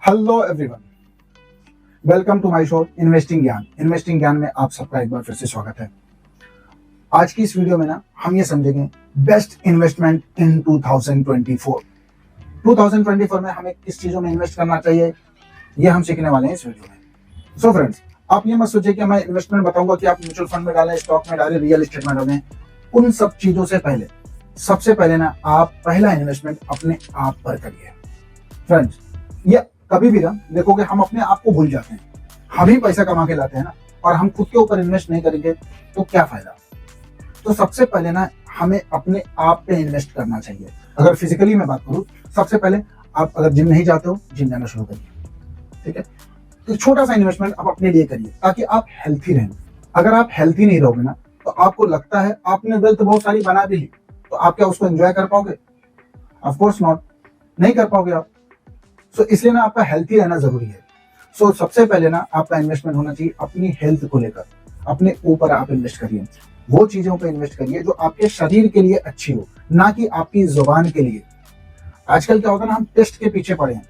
Hello everyone, welcome to my show investing ज्ञान। Investing ज्ञान में आप सबका एक बार फिर से स्वागत है। आज की इस वीडियो में ना हम ये समझेंगे बेस्ट इन्वेस्टमेंट इन 2024। 2024 में हमें किस चीजों में इन्वेस्ट करना चाहिए, ये हम सीखने वाले हैं इस वीडियो में। सो फ्रेंड्स, आप ये मत सोचिए कि मैं इन्वेस्टमेंट बताऊंगा कि आप म्यूचुअल फंड में डालें, स्टॉक में डालें, रियल एस्टेट में डालें। उन सब चीजों से पहले सबसे पहले ना आप पहला इन्वेस्टमेंट अपने आप पर करिए। फ्रेंड्स, ये कभी भी ना देखोगे हम अपने आप को भूल जाते हैं। हम ही पैसा कमा के लाते हैं ना, और हम खुद के ऊपर इन्वेस्ट नहीं करेंगे तो क्या फायदा। तो सबसे पहले ना हमें अपने आप पे इन्वेस्ट करना चाहिए। अगर फिजिकली मैं बात करूं, सबसे पहले आप अगर जिम नहीं जाते हो, जिम जाना शुरू करिए। ठीक है, तो छोटा सा इन्वेस्टमेंट आप अपने लिए करिए ताकि आप हेल्थी रहें। अगर आप हेल्थी नहीं रहोगे ना, तो आपको लगता है आपने वेल्थ बहुत सारी बना भी ली, तो आप क्या उसको एंजॉय कर पाओगे? ऑफ कोर्स नॉट, नहीं कर पाओगे आप। सो इसलिए ना आपका हेल्थी रहना जरूरी है। सो सबसे पहले ना आपका इन्वेस्टमेंट होना चाहिए अपनी हेल्थ को लेकर। अपने ऊपर आप इन्वेस्ट करिए, वो चीजों पे इन्वेस्ट करिए जो आपके शरीर के लिए अच्छी हो, ना कि आपकी जुबान के लिए। आजकल क्या होता है ना, हम टेस्ट के पीछे पड़े हैं,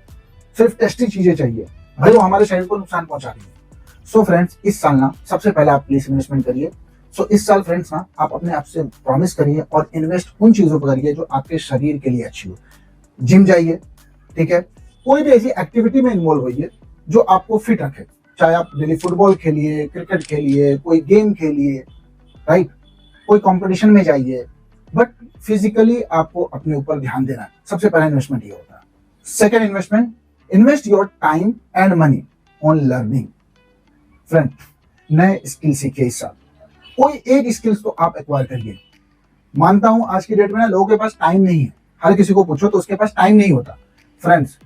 सिर्फ टेस्टी चीजें चाहिए, भाई वो हमारे शरीर को नुकसान पहुंचा रही है। सो फ्रेंड्स, इस साल ना सबसे पहले आप प्लीज इन्वेस्टमेंट करिए। सो इस साल फ्रेंड्स ना आप अपने आप से प्रॉमिस करिए और इन्वेस्ट उन चीजों पर करिए जो आपके शरीर के लिए अच्छी हो। जिम जाइए, ठीक है, कोई भी ऐसी एक्टिविटी में इन्वॉल्व होइए जो आपको फिट रखे। चाहे आप डेली फुटबॉल खेलिए, क्रिकेट खेलिए, कोई गेम खेलिए, राइट, कोई कंपटीशन में जाइए, बट फिजिकली आपको अपने ऊपर ध्यान देना है। सबसे पहला इन्वेस्टमेंट ये होता है। Second investment, invest your time and money on learning. Friend, नए स्किल सीखिए इस साल। कोई एक स्किल्स तो आप एक्वायर करिए। मानता हूं आज की डेट में ना लोगों के पास टाइम नहीं है। हर किसी को पूछो तो उसके पास टाइम नहीं होता। फ्रेंड्स,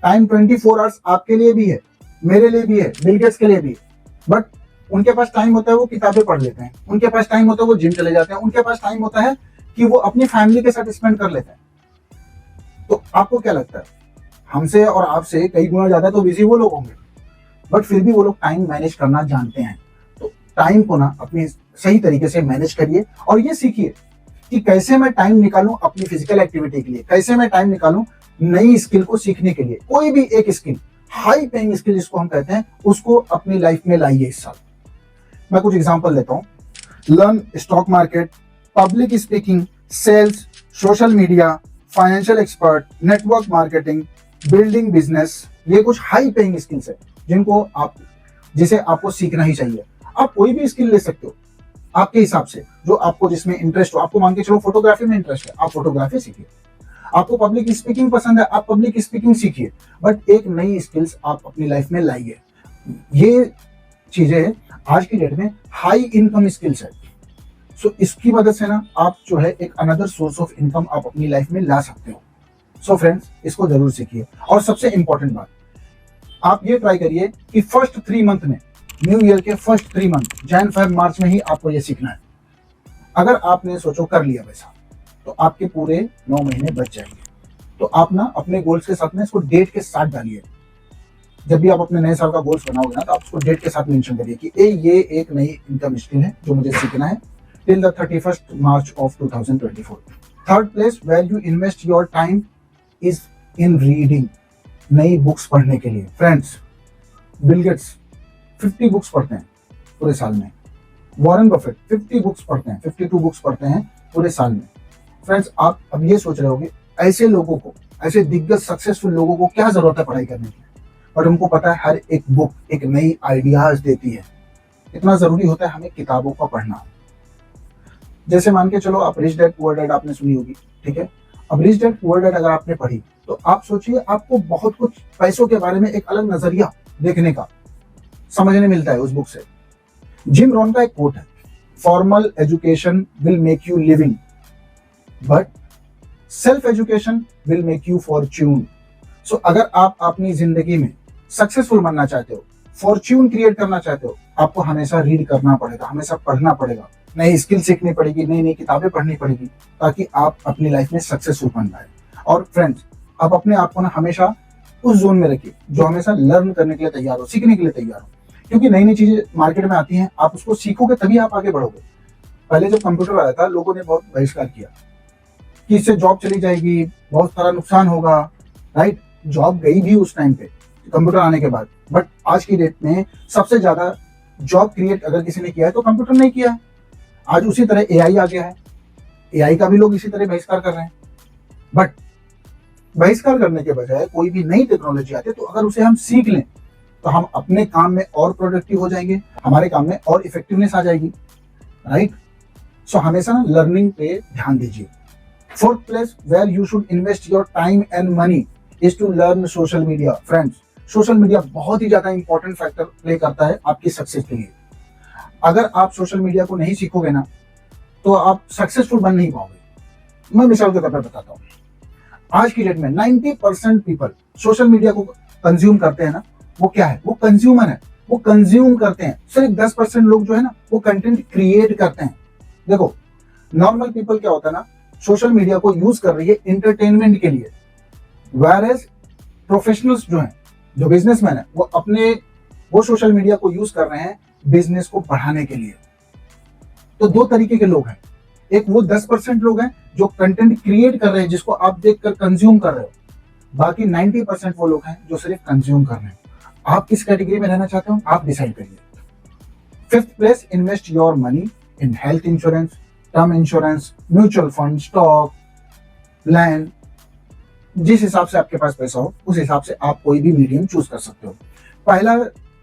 टाइम 24 आवर्स आपके लिए भी है, मेरे लिए भी है, बिल गेट्स के लिए भी है। बट उनके पास टाइम होता है वो किताबें पढ़ लेते हैं, उनके पास टाइम होता है वो जिम चले जाते हैं, उनके पास टाइम होता है कि वो अपनी फैमिली के साथ स्पेंड कर लेते हैं। तो आपको क्या लगता है, हमसे और आपसे कई गुना ज्यादा तो बिजी वो लोग होंगे, बट फिर भी वो लोग टाइम मैनेज करना जानते हैं। तो टाइम को ना अपनी सही तरीके से मैनेज करिए और ये सीखिए कि कैसे मैं टाइम निकालूं अपनी फिजिकल एक्टिविटी के लिए, कैसे मैं टाइम निकालूं नई स्किल को सीखने के लिए। कोई भी एक स्किल, हाई पेइंग स्किल जिसको हम कहते हैं, उसको अपनी लाइफ में लाइए इस साल। मैं कुछ एग्जांपल देता हूं। Learn stock market, public speaking, sales, social media, financial expert, network marketing, building business. ये कुछ हाई पेइंग स्किल्स है जिसे आपको सीखना ही चाहिए। आप कोई भी स्किल ले सकते हो आपके हिसाब से, जो आपको जिसमें इंटरेस्ट हो। आपको मान के चलो फोटोग्राफी में इंटरेस्ट है, आप फोटोग्राफी सीखिए। आपको पब्लिक स्पीकिंग पसंद है, आप पब्लिक स्पीकिंग सीखिए। बट एक नई स्किल्स आप अपनी लाइफ में लाइए। ये चीजें आज की डेट में हाई इनकम स्किल्स है। सो इसकी मदद से ना आप जो है एक अनदर सोर्स ऑफ इनकम आप अपनी लाइफ में ला सकते हो। सो फ्रेंड्स, इसको जरूर सीखिए। और सबसे इंपॉर्टेंट बात, आप ये ट्राई करिए कि फर्स्ट 3 मंथ में, न्यू ईयर के first 3 month, Jan Feb March में ही आपको ये सीखना है। अगर आपने सोचो कर लिया वैसा, तो आपके पूरे 9 महीने बच जाएंगे। तो आप ना अपने गोल्स के साथ में इसको डेट के साथ डालिए। जब भी आप अपने नए साल का गोल्स बनाओगे ना, तो आप उसको डेट के साथ मेंशन करिए कि ये एक नई इनकम स्किल है जो मुझे सीखना है till the 31st March of 2024। Third place where you invest your time is in reading. नई बुक्स पढ़ने के लिए। फ्रेंड्स, बिल गेट्स 50 बुक्स पढ़ते हैं पूरे साल में। वॉरेन बफेट 50 बुक्स पढ़ते हैं, 52 बुक्स पढ़ते हैं पूरे साल में। फ्रेंड्स, आप अब ये सोच रहे होंगे ऐसे लोगों को, ऐसे दिग्गज सक्सेसफुल लोगों को क्या जरूरत है पढ़ाई करने की, बट उनको पता है हर एक बुक एक नई आइडियाज देती है। इतना जरूरी होता है हमें किताबों का पढ़ना। जैसे मान के चलो आप रिच डैड पुअर डैड आपने सुनी होगी, ठीक है। अब रिच डैड पुअर डैड अगर आपने पढ़ी, तो आप सोचिए आपको बहुत कुछ पैसों के बारे में एक अलग नजरिया देखने का, समझने मिलता है उस बुक से। जिम रॉन का एक कोट है, formal education will make you living, but self education will make you fortune. So अगर आप अपनी जिंदगी में सक्सेसफुल बनना चाहते हो, फॉर्च्यून क्रिएट करना चाहते हो, आपको हमेशा रीड करना पड़ेगा, हमेशा पढ़ना पड़ेगा, नई स्किल सीखनी पड़ेगी, नई नई किताबें पढ़नी पड़ेगी, ताकि आप अपनी लाइफ में सक्सेसफुल बन पाए। और फ्रेंड्स, आप अपने आप को ना हमेशा उस जोन में रखिए जो हमेशा लर्न करने के लिए तैयार हो, सीखने के लिए तैयार हो। क्योंकि नई नई चीजें मार्केट में आती हैं, आप उसको सीखोगे तभी आप आगे बढ़ोगे। पहले जब कंप्यूटर आया था, लोगों ने बहुत बहिष्कार किया कि इससे जॉब चली जाएगी, बहुत सारा नुकसान होगा, राइट। जॉब गई भी उस टाइम पे, कंप्यूटर आने के बाद, बट आज की डेट में सबसे ज्यादा जॉब क्रिएट अगर किसी ने किया है तो कंप्यूटर ने किया है। आज उसी तरह एआई आ गया है, एआई का भी लोग इसी तरह बहिष्कार कर रहे हैं। बट बहिष्कार करने के बजाय कोई भी नई टेक्नोलॉजी आती है तो अगर उसे हम सीख लें तो हम अपने काम में और प्रोडक्टिव हो जाएंगे, हमारे काम में और इफेक्टिवनेस आ जाएगी, राइट। सो हमेशा ना लर्निंग पे ध्यान दीजिए। Fourth place where you should invest your time and money is to learn social media. Friends, social media बहुत ही ज्यादा इंपॉर्टेंट फैक्टर प्ले करता है आपकी सक्सेस के लिए। अगर आप सोशल मीडिया को नहीं सीखोगे ना तो आप सक्सेसफुल बन नहीं पाओगे। मैं मिसाल के तौर पर बताता हूँ, आज की डेट में 90% पीपल सोशल मीडिया को कंज्यूम करते हैं ना, वो क्या है, वो कंज्यूमर है, वो कंज्यूम करते हैं। सिर्फ 10% लोग जो है ना वो कंटेंट क्रिएट करते हैं। देखो, नॉर्मल पीपल क्या होता है ना, सोशल मीडिया को यूज कर रही है एंटरटेनमेंट के लिए, वेयरएज प्रोफेशनल्स जो हैं, जो बिजनेसमैन है, वो सोशल मीडिया को यूज कर रहे हैं बिजनेस को बढ़ाने के लिए। तो दो तरीके के लोग हैं, एक वो 10% लोग हैं जो कंटेंट क्रिएट कर रहे हैं जिसको आप देखकर कंज्यूम कर रहे हो, बाकी 90% वो लोग हैं जो सिर्फ कंज्यूम कर रहे हैं। आप किस कैटेगरी में रहना चाहते हो, आप डिसाइड करिए। Fifth place, invest your money in health insurance, term insurance, mutual fund, stock, land. जिस हिसाब से आपके पास पैसा हो उस हिसाब से आप कोई भी मीडियम चूज कर सकते हो। पहला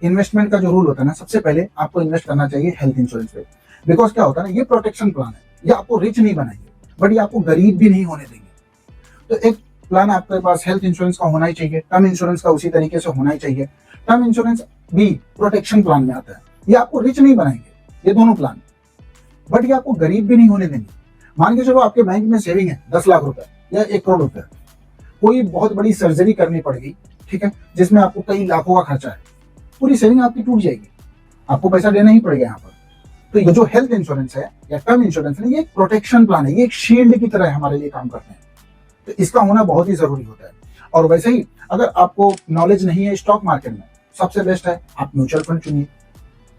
इन्वेस्टमेंट का जो रूल होता है ना, सबसे पहले आपको इन्वेस्ट करना चाहिए हेल्थ इंश्योरेंस पे। बिकॉज क्या होता है ना, ये प्रोटेक्शन प्लान है, ये आपको रिच नहीं बनाएंगे बट ये आपको गरीब भी नहीं होने देंगे। तो एक प्लान आपके पास हेल्थ इंश्योरेंस का होना ही चाहिए, टर्म इंश्योरेंस का उसी तरीके से होना ही चाहिए। टर्म इंश्योरेंस भी प्रोटेक्शन प्लान में आता है, ये आपको रिच नहीं बनाएंगे ये दोनों प्लान, बट ये आपको गरीब भी नहीं होने देंगे। मान के चलो आपके बैंक में सेविंग है 10 लाख रुपए या 1 करोड़ रुपए, कोई बहुत बड़ी सर्जरी करनी पड़ गई, ठीक है, जिसमें आपको कई लाखों का खर्चा है, पूरी सेविंग आपकी टूट जाएगी, आपको पैसा देना ही पड़ेगा यहाँ पर। तो ये जो हेल्थ इंश्योरेंस है या टर्म इंश्योरेंस है, ये एक प्रोटेक्शन प्लान है, ये एक शील्ड की तरह हमारे लिए काम करते हैं। तो इसका होना बहुत ही जरूरी होता है। और वैसे ही अगर आपको नॉलेज नहीं है स्टॉक मार्केट में, सबसे बेस्ट है आप म्यूचुअल फंड चुनिए।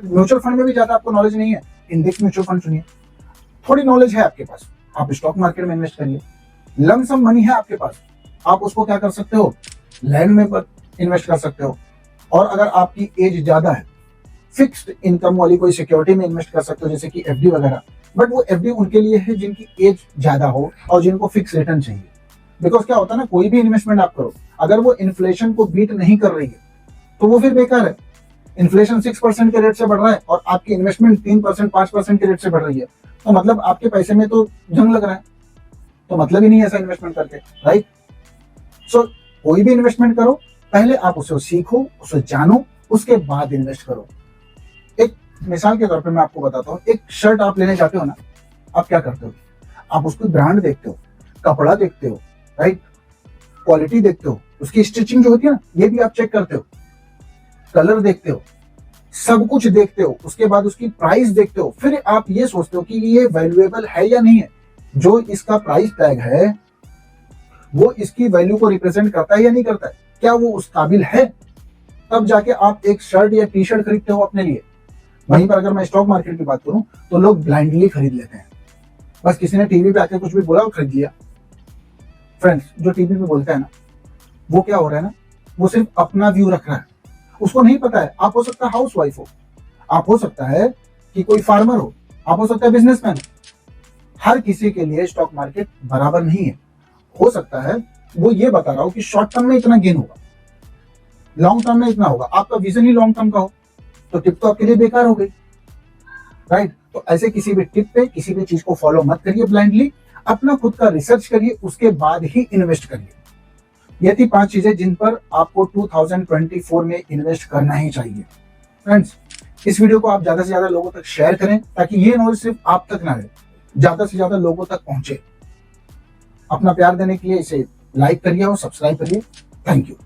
म्यूचुअल फंड में भी ज्यादा आपको नॉलेज नहीं है, इंडेक्स म्यूचुअल फंड चुनिए। थोड़ी नॉलेज है आपके पास, आप स्टॉक मार्केट में इन्वेस्ट करिए। लमसम मनी है आपके पास, आप उसको क्या कर सकते हो, लैंड में इन्वेस्ट कर सकते हो। और अगर आपकी एज ज्यादा है, फिक्स्ड इनकम वाली कोई सिक्योरिटी में इन्वेस्ट कर सकते हो, जैसे कि एफडी वगैरह। बट वो एफडी उनके लिए है जिनकी एज ज्यादा हो और जिनको फिक्स रिटर्न चाहिए। बिकॉज क्या होता है ना, कोई भी इन्वेस्टमेंट आप करो, अगर वो इन्फ्लेशन को बीट नहीं कर रही है तो वो फिर बेकार है। इन्फ्लेशन 6% के रेट से बढ़ रहा है और आपकी इन्वेस्टमेंट 3% 5% के रेट से बढ़ रही है, तो मतलब आपके पैसे में तो जंग लग रहा है, तो मतलब ही नहीं है ऐसा इन्वेस्टमेंट करके, राइट। सो कोई भी इन्वेस्टमेंट करो, पहले आप उसे सीखो, उसे जानो, उसके बाद इन्वेस्ट करो। एक मिसाल के तौर पे मैं आपको बताता हूँ, एक शर्ट आप लेने जाते हो ना, आप क्या करते हो, आप उसकी ब्रांड देखते हो, कपड़ा देखते हो, राइट, क्वालिटी देखते हो, उसकी स्टिचिंग जो होती है ना ये भी आप चेक करते हो, कलर देखते हो, सब कुछ देखते हो, उसके बाद उसकी प्राइस देखते हो, फिर आप ये सोचते हो कि ये वैल्यूएबल है या नहीं है, जो इसका प्राइस टैग है वो इसकी वैल्यू को रिप्रेजेंट करता है या नहीं करता है, क्या वो उस काबिल है, तब जाके आप एक शर्ट या टी शर्ट खरीदते हो अपने लिए। वहीं पर अगर मैं स्टॉक मार्केट की बात करूं तो लोग ब्लाइंडली खरीद लेते हैं, बस किसी ने टीवी पे आके कुछ भी बोला और खरीद लिया। फ्रेंड्स, जो टीवी पे बोलता है ना, वो क्या हो रहा है ना, वो सिर्फ अपना व्यू रख रहा है, उसको नहीं पता है। आप हो सकता है हाउस वाइफ हो, आप हो सकता है कि कोई फार्मर हो, आप हो सकता है बिजनेसमैन हो। हर किसी के लिए स्टॉक मार्केट बराबर नहीं है। हो सकता है वो ये बता रहा हो कि शॉर्ट टर्म में इतना गेन होगा, लॉन्ग टर्म में इतना होगा, आपका विजन ही लॉन्ग टर्म का हो तो टिप तो आपके लिए बेकार हो गई, राइट। तो ऐसे किसी भी टिप पे किसी भी चीज को फॉलो मत करिए ब्लाइंडली, अपना खुद का रिसर्च करिए, उसके बाद ही इन्वेस्ट करिए। ये थी 5 चीजें जिन पर आपको 2024 में इन्वेस्ट करना ही चाहिए। फ्रेंड्स, इस वीडियो को आप ज्यादा से ज्यादा लोगों तक शेयर करें ताकि ये नॉलेज सिर्फ आप तक ना रहे, ज्यादा से ज्यादा लोगों तक पहुंचे। अपना प्यार देने के लिए इसे लाइक करिए और सब्सक्राइब करिए। Thank you.